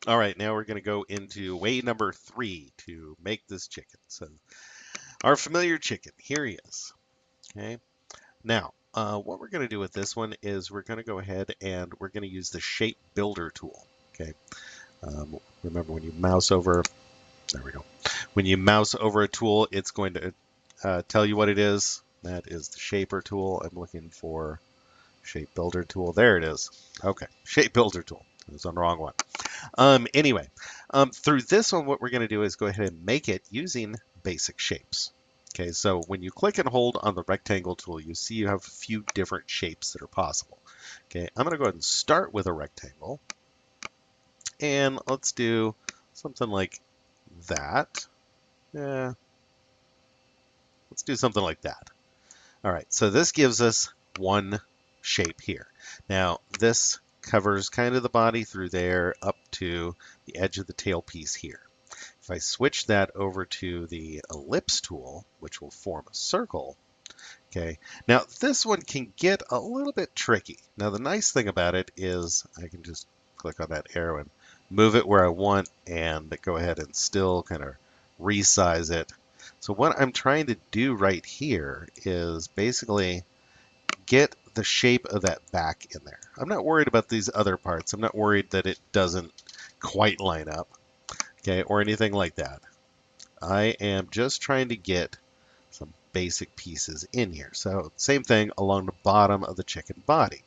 All right, now we're going to go into way number 3 to make this chicken. So our familiar chicken, here he is. Okay. Now, what we're going to do with this one is we're going to go ahead and we're going to use the shape builder tool. Okay. Remember when you mouse over, there we go. When you mouse over a tool, it's going to tell you what it is. That is the shaper tool. I'm looking for shape builder tool. There it is. Okay, shape builder tool. I was on the wrong one. Anyway, through this one, what we're going to do is go ahead and make it using basic shapes. Okay, so when you click and hold on the rectangle tool, you see you have a few different shapes that are possible. Okay, I'm going to go ahead and start with a rectangle. And let's do something like that. Yeah, let's do something like that. All right, so this gives us one shape here. Now, this covers kind of the body through there up to the edge of the tail piece here. If I switch that over to the ellipse tool, which will form a circle, okay, now this one can get a little bit tricky. Now, the nice thing about it is I can just click on that arrow and move it where I want and go ahead and still kind of resize it. So what I'm trying to do right here is basically get the shape of that back in there. I'm not worried about these other parts. I'm not worried that it doesn't quite line up, okay, or anything like that. I am just trying to get some basic pieces in here. So same thing along the bottom of the chicken body.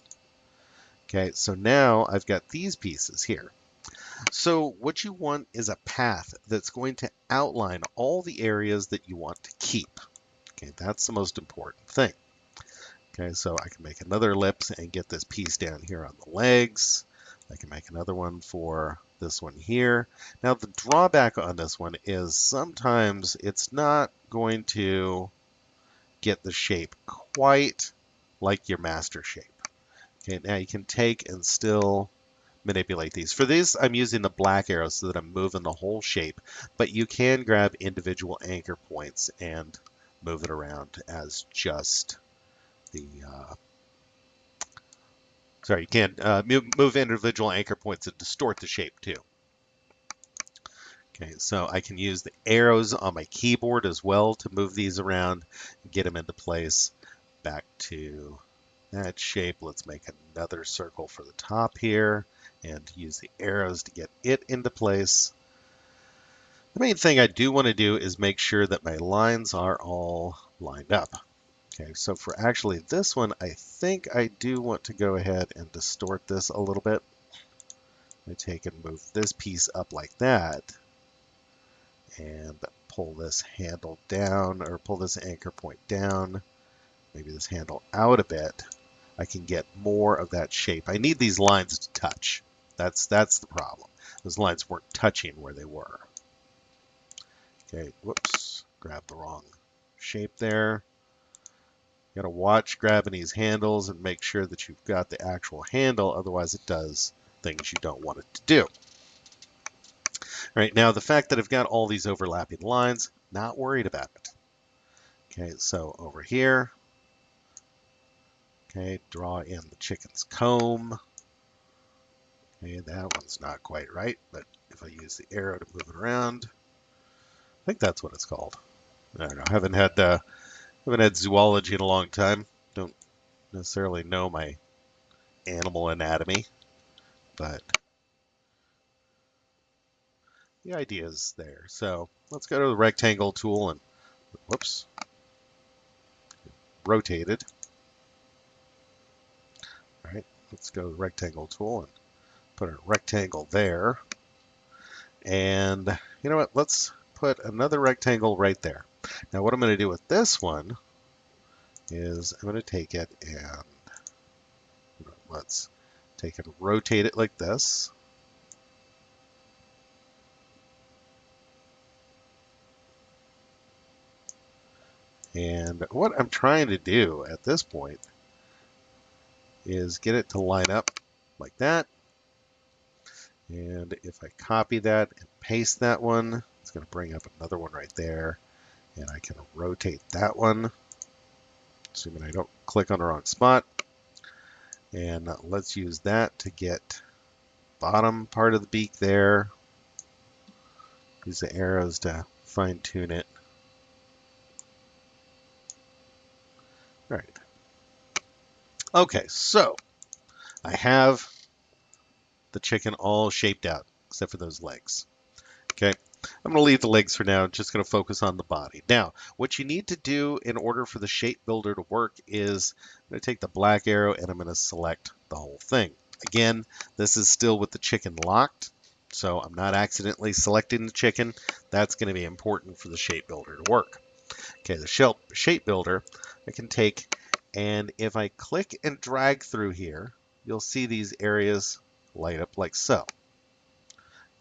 Okay, so now I've got these pieces here. So what you want is a path that's going to outline all the areas that you want to keep. Okay, that's the most important thing. Okay, so I can make another ellipse and get this piece down here on the legs. I can make another one for this one here. Now the drawback on this one is sometimes it's not going to get the shape quite like your master shape. Okay, now you can take and still manipulate these. For these, I'm using the black arrow so that I'm moving the whole shape, but you can grab individual anchor points and move it around as just the sorry, you can move individual anchor points and distort the shape too. Okay, so I can use the arrows on my keyboard as well to move these around and get them into place. Back to that shape. Let's make another circle for the top here and use the arrows to get it into place. The main thing I do want to do is make sure that my lines are all lined up. Okay, so for actually this one, I think I do want to go ahead and distort this a little bit. I take and move this piece up like that and pull this handle down or pull this anchor point down, maybe this handle out a bit. I can get more of that shape. I need these lines to touch. That's the problem. Those lines weren't touching where they were. Okay, whoops, grabbed the wrong shape there. You gotta watch grabbing these handles and make sure that you've got the actual handle, otherwise it does things you don't want it to do. All right, now the fact that I've got all these overlapping lines, not worried about it. Okay, so over here, okay, draw in the chicken's comb. Okay, that one's not quite right, but if I use the arrow to move it around, I think that's what it's called. I don't know. Haven't had zoology in a long time. Don't necessarily know my animal anatomy, but the idea is there. So let's go to the rectangle tool and whoops, rotate it. All right, let's go to the rectangle tool and put a rectangle there. And you know what? Let's put another rectangle right there. Now what I'm going to do with this one is I'm going to take it and let's take it and rotate it like this. And what I'm trying to do at this point is get it to line up like that. And if I copy that and paste that one, it's going to bring up another one right there. And I can rotate that one, assuming I don't click on the wrong spot. And let's use that to get bottom part of the beak there. Use the arrows to fine tune it. All right. Okay, so I have the chicken all shaped out except for those legs. Okay, I'm going to leave the legs for now. Just going to focus on the body. Now, what you need to do in order for the shape builder to work is I'm going to take the black arrow and I'm going to select the whole thing. Again, this is still with the chicken locked, so I'm not accidentally selecting the chicken. That's going to be important for the shape builder to work. Okay, the shape builder I can take, and if I click and drag through here, you'll see these areas light up like so.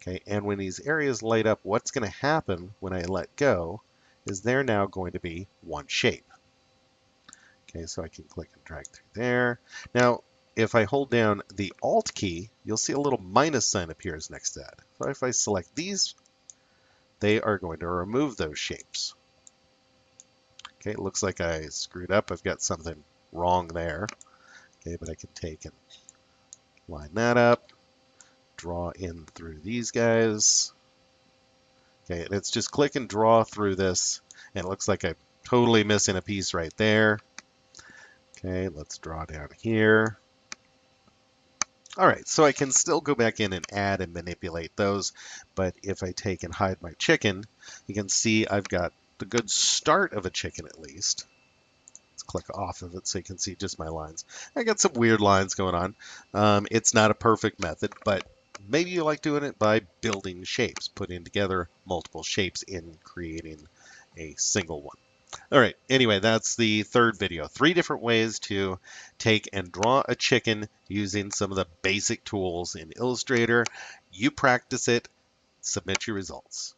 Okay, and when these areas light up, what's going to happen when I let go is they're now going to be one shape. Okay, so I can click and drag through there. Now, if I hold down the Alt key, you'll see a little minus sign appears next to that. So if I select these, they are going to remove those shapes. Okay, it looks like I screwed up. I've got something wrong there. Okay, but I can take and line that up, draw in through these guys. Okay, and it's just click and draw through this, and it looks like I'm totally missing a piece right there. Okay, let's draw down here. All right, so I can still go back in and add and manipulate those, but if I take and hide my chicken, you can see I've got the good start of a chicken at least. Let's click off of it so you can see just my lines. I got some weird lines going on. It's not a perfect method, but maybe you like doing it by building shapes, putting together multiple shapes in creating a single one. All right, anyway, that's the third video. 3 different ways to take and draw a chicken using some of the basic tools in Illustrator. You practice it, submit your results.